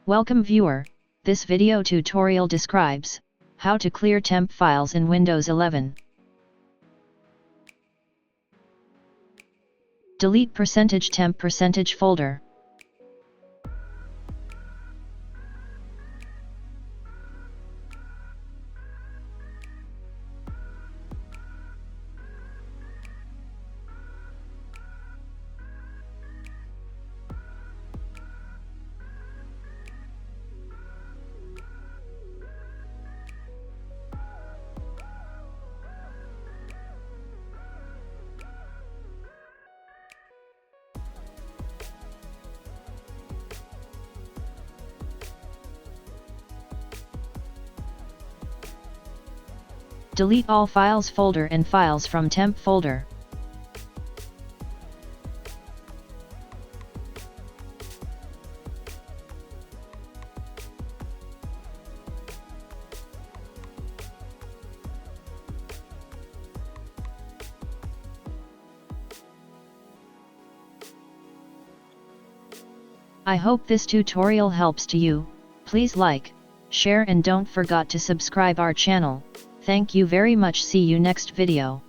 Welcome viewer, this video tutorial describes how to clear temp files in Windows 11. Delete %temp folder. Delete all files folder and files from temp folder. I hope this tutorial helps to you. Please like, share and don't forget to subscribe our channel. Thank you very much. See you next video.